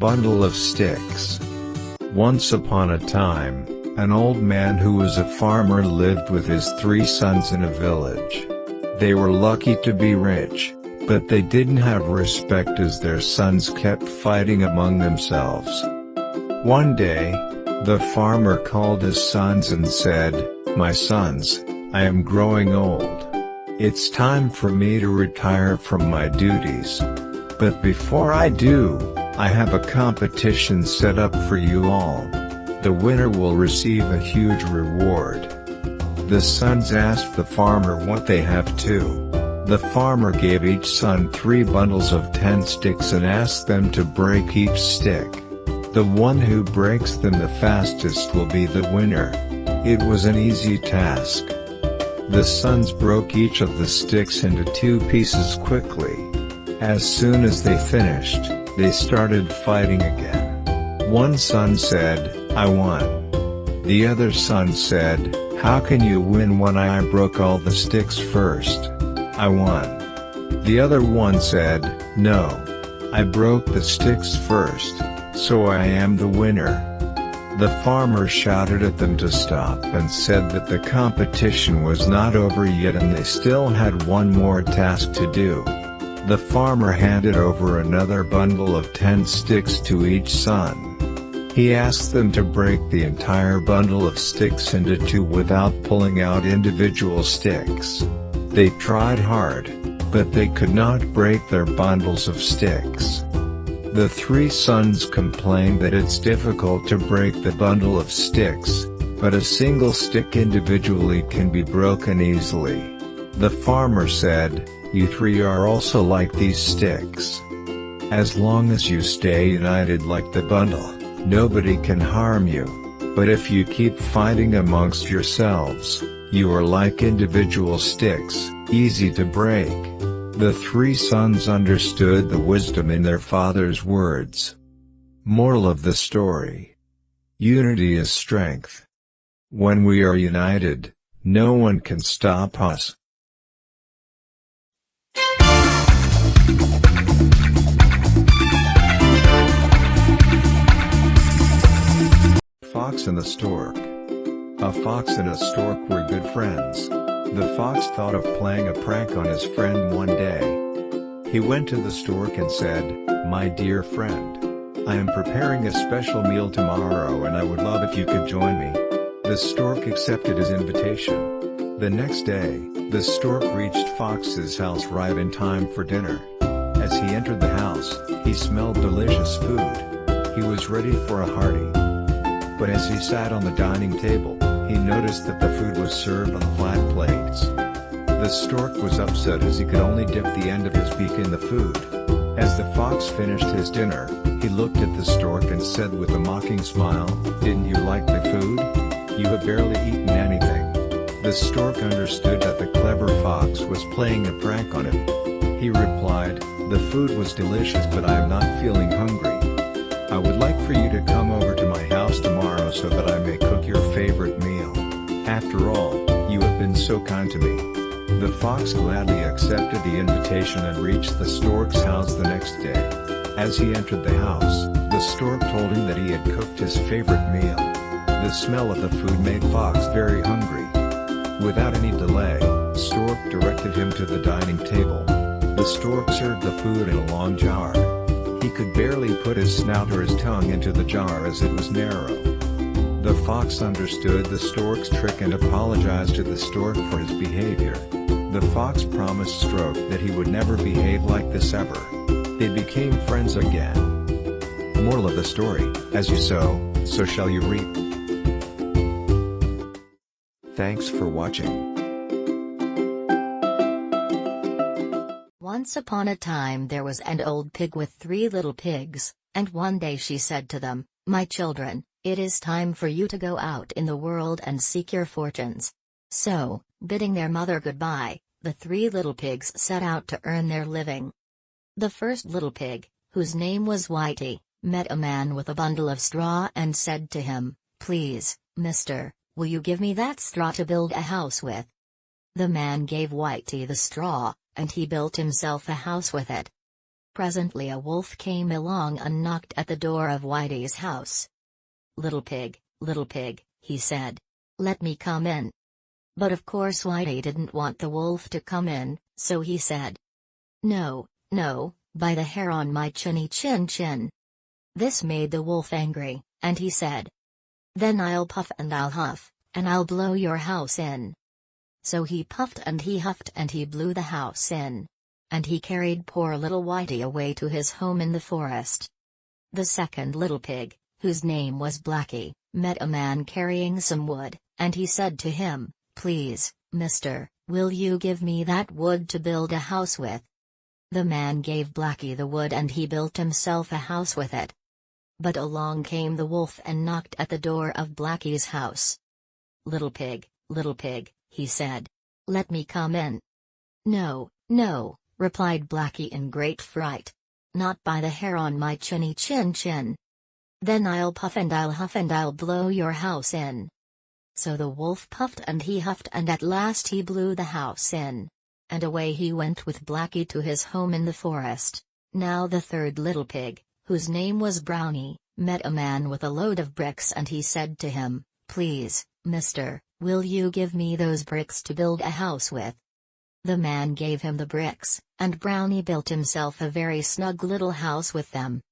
Bundle of sticks. Once upon a time, an old man who was a farmer lived with his 3 sons in a village. They were lucky to be rich, but they didn't have respect as their sons kept fighting among themselves. One day, the farmer called his sons and said, "My sons, I am growing old. It's time for me to retire from my duties. But before I do, I have a competition set up for you all. The winner will receive a huge reward." The sons asked the farmer what they have too. The farmer gave each son 3 bundles of 10 sticks and asked them to break each stick. The one who breaks them the fastest will be the winner. It was an easy task. The sons broke each of the sticks into 2 pieces quickly. As soon as they finished, they started fighting again. One son said, "I won." The other son said, "How can you win when I broke all the sticks first? I won." The other one said, "No. I broke the sticks first, so I am the winner." The farmer shouted at them to stop and said that the competition was not over yet and they still had one more task to do. The farmer handed over another bundle of 10 sticks to each son. He asked them to break the entire bundle of sticks into 2 without pulling out individual sticks. They tried hard, but they could not break their bundles of sticks. The 3 sons complained that it's difficult to break the bundle of sticks, but a single stick individually can be broken easily. The farmer said, "You 3 are also like these sticks. As long as you stay united like the bundle, nobody can harm you. But if you keep fighting amongst yourselves, you are like individual sticks, easy to break." The 3 sons understood the wisdom in their father's words. Moral of the story: unity is strength. When we are united, no one can stop us. Fox and the Stork. A fox and a stork were good friends. The fox thought of playing a prank on his friend one day. He went to the stork and said, "My dear friend, I am preparing a special meal tomorrow and I would love if you could join me." The stork accepted his invitation. The next day, the stork reached Fox's house right in time for dinner. As he entered the house, he smelled delicious food. He was ready for a hearty. But as he sat on the dining table, he noticed that the food was served on flat plates. The stork was upset as he could only dip the end of his beak in the food. As the fox finished his dinner, he looked at the stork and said with a mocking smile, "Didn't you like the food? You have barely eaten anything." The stork understood that the clever fox was playing a prank on him. He replied, "The food was delicious but I am not feeling hungry. I would like for you to come over to my house tomorrow so that I may cook your favorite meal. After all, you have been so kind to me." The fox gladly accepted the invitation and reached the stork's house the next day. As he entered the house, the stork told him that he had cooked his favorite meal. The smell of the food made Fox very hungry. Without any delay, Stork directed him to the dining table. The stork served the food in a long jar. He could barely put his snout or his tongue into the jar as it was narrow. The fox understood the stork's trick and apologized to the stork for his behavior. The fox promised Stork that he would never behave like this ever. They became friends again. Moral of the story: as you sow, so shall you reap. Thanks for watching. Once upon a time there was an old pig with 3 little pigs, and one day she said to them, "My children, it is time for you to go out in the world and seek your fortunes." So, bidding their mother goodbye, the 3 little pigs set out to earn their living. The first little pig, whose name was Whitey, met a man with a bundle of straw and said to him, "Please, mister, will you give me that straw to build a house with?" The man gave Whitey the straw, and he built himself a house with it. Presently a wolf came along and knocked at the door of Whitey's house. Little pig, he said. Let me come in. But of course Whitey didn't want the wolf to come in, so he said, No, no, by the hair on my chinny chin. This made the wolf angry, and he said, Then I'll puff and I'll huff, and I'll blow your house in. So he puffed and he huffed and he blew the house in. And he carried poor little Whitey away to his home in the forest. The second little pig, whose name was Blackie, met a man carrying some wood, and he said to him, Please, mister, will you give me that wood to build a house with? The man gave Blackie the wood and he built himself a house with it. But along came the wolf and knocked at the door of Blackie's house. Little pig, he said. Let me come in. No, no, replied Blackie in great fright. Not by the hair on my chinny chin. Then I'll puff and I'll huff and I'll blow your house in. So the wolf puffed and he huffed and at last he blew the house in. And away he went with Blackie to his home in the forest. Now the third little pig, whose name was Brownie, met a man with a load of bricks and he said to him, Please, mister, will you give me those bricks to build a house with? The man gave him the bricks, and Brownie built himself a very snug little house with them.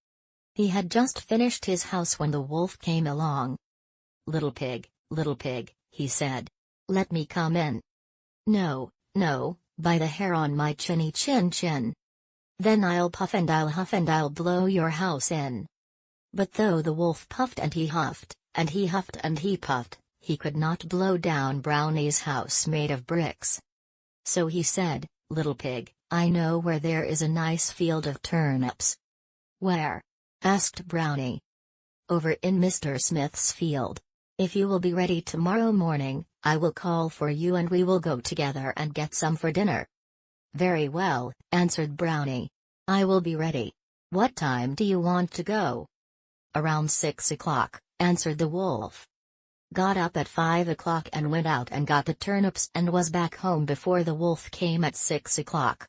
He had just finished his house when the wolf came along. Little pig, he said. Let me come in. No, no, by the hair on my chinny chin. Then I'll puff and I'll huff and I'll blow your house in. But though the wolf puffed and he huffed, and he huffed and he puffed, he could not blow down Brownie's house made of bricks. So he said, Little pig, I know where there is a nice field of turnips. Where? Asked Brownie. Over in Mr. Smith's field. If you will be ready tomorrow morning, I will call for you and we will go together and get some for dinner. Very well, answered Brownie. I will be ready. What time do you want to go? Around 6 o'clock, answered the wolf. Got up at 5 o'clock and went out and got the turnips and was back home before the wolf came at 6 o'clock.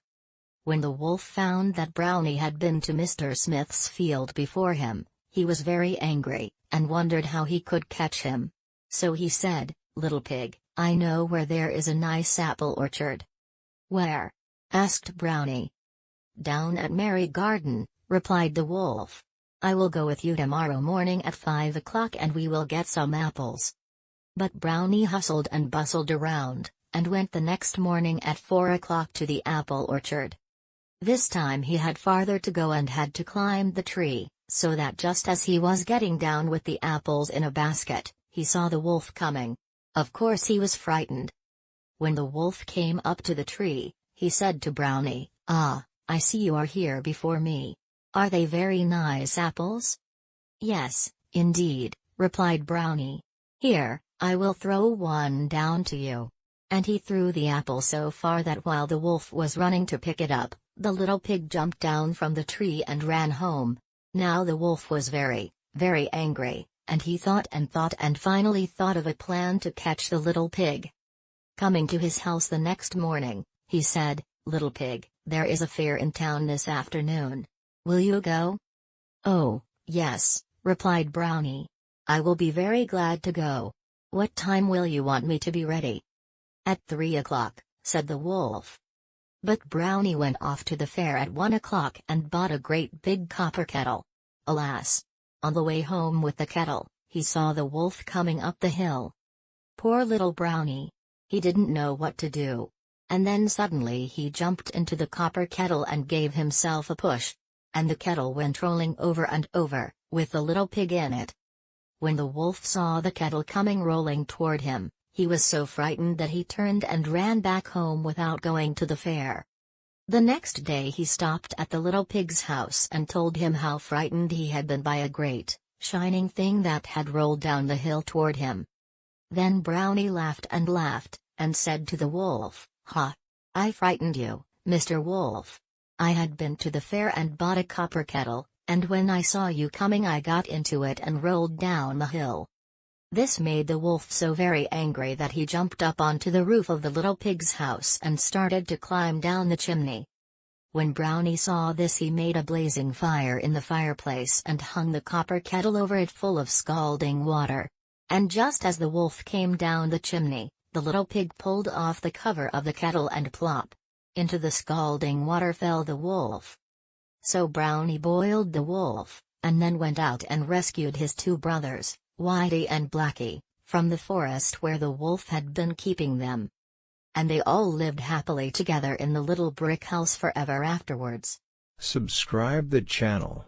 When the wolf found that Brownie had been to Mr. Smith's field before him, he was very angry, and wondered how he could catch him. So he said, Little pig, I know where there is a nice apple orchard. Where? Asked Brownie. Down at Merry Garden, replied the wolf. I will go with you tomorrow morning at 5 o'clock and we will get some apples. But Brownie hustled and bustled around, and went the next morning at 4 o'clock to the apple orchard. This time he had farther to go and had to climb the tree, so that just as he was getting down with the apples in a basket, he saw the wolf coming. Of course he was frightened. When the wolf came up to the tree, he said to Brownie, Ah, I see you are here before me. Are they very nice apples? Yes, indeed, replied Brownie. Here, I will throw one down to you. And he threw the apple so far that while the wolf was running to pick it up, the little pig jumped down from the tree and ran home. Now the wolf was very, very angry, and he thought and finally thought of a plan to catch the little pig. Coming to his house the next morning, he said, Little pig, there is a fair in town this afternoon. Will you go? Oh, yes, replied Brownie. I will be very glad to go. What time will you want me to be ready? At 3 o'clock, said the wolf. But Brownie went off to the fair at 1 o'clock and bought a great big copper kettle. Alas! On the way home with the kettle, he saw the wolf coming up the hill. Poor little Brownie! He didn't know what to do. And then suddenly he jumped into the copper kettle and gave himself a push. And the kettle went rolling over and over, with the little pig in it. When the wolf saw the kettle coming rolling toward him, he was so frightened that he turned and ran back home without going to the fair. The next day he stopped at the little pig's house and told him how frightened he had been by a great, shining thing that had rolled down the hill toward him. Then Brownie laughed, and said to the wolf, Ha! I frightened you, Mr. Wolf. I had been to the fair and bought a copper kettle, and when I saw you coming I got into it and rolled down the hill. This made the wolf so very angry that he jumped up onto the roof of the little pig's house and started to climb down the chimney. When Brownie saw this, he made a blazing fire in the fireplace and hung the copper kettle over it full of scalding water. And just as the wolf came down the chimney, the little pig pulled off the cover of the kettle and plop! Into the scalding water fell the wolf. So Brownie boiled the wolf, and then went out and rescued his two brothers, Whitey and Blackie, from the forest where the wolf had been keeping them. And they all lived happily together in the little brick house forever afterwards. Subscribe the channel.